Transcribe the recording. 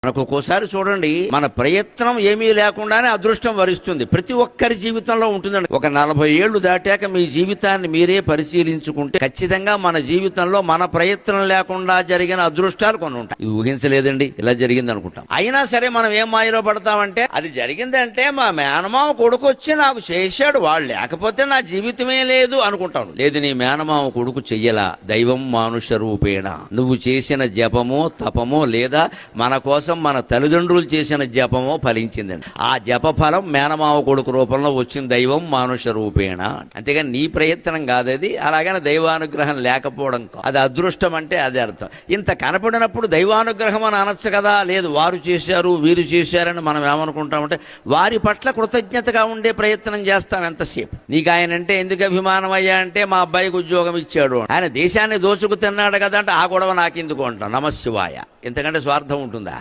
మనకు ఒక్కోసారి చూడండి, మన ప్రయత్నం ఏమీ లేకుండానే అదృష్టం వరిస్తుంది. ప్రతి ఒక్కరి జీవితంలో ఉంటుందండి. ఒక 40 ఏళ్లు దాటాక మీ జీవితాన్ని మీరే పరిశీలించుకుంటే ఖచ్చితంగా మన జీవితంలో మన ప్రయత్నం లేకుండా జరిగిన అదృష్టాలు కొన్ని ఉంటాయి. ఇది ఊహించలేదండి, ఇలా జరిగింది అనుకుంటాం. అయినా సరే మనం ఏం మాయలో పడతామంటే, అది జరిగిందంటే మా మేనమామ కొడుకు వచ్చి నాకు చేశాడు, వాడు లేకపోతే నా జీవితమే లేదు అనుకుంటాను. లేదు, నీ మేనమామ కొడుకు చెయ్యలా, దైవం మానుష రూపేణ నువ్వు చేసిన జపమో తపమో లేదా మన కోసం మన తల్లిదండ్రులు చేసిన జపమో ఫలించిందండి. ఆ జప ఫలం మేనమావ కొడుకు రూపంలో వచ్చింది, దైవం మానుష రూపేణ. అంతేగాని నీ ప్రయత్నం కాదది. అలాగని దైవానుగ్రహం లేకపోవడం కాదు. అది అదృష్టం అంటే అదే అర్థం. ఇంత కనపడినప్పుడు దైవానుగ్రహం అని అనొచ్చు కదా. లేదు, వారు చేశారు వీరు చేశారని మనం ఏమనుకుంటామంటే, వారి పట్ల కృతజ్ఞతగా ఉండే ప్రయత్నం చేస్తాం ఎంతసేపు. నీకు ఆయన అంటే ఎందుకు అభిమానం అయ్యా అంటే, మా అబ్బాయికి ఉద్యోగం ఇచ్చాడు, ఆయన దేశాన్ని దోచుకు తిన్నాడు కదా అంటే, ఆ గొడవ నాకెందుకు అంటాం. నమశివాయ. ఇంతకంటే స్వార్థం ఉంటుందా?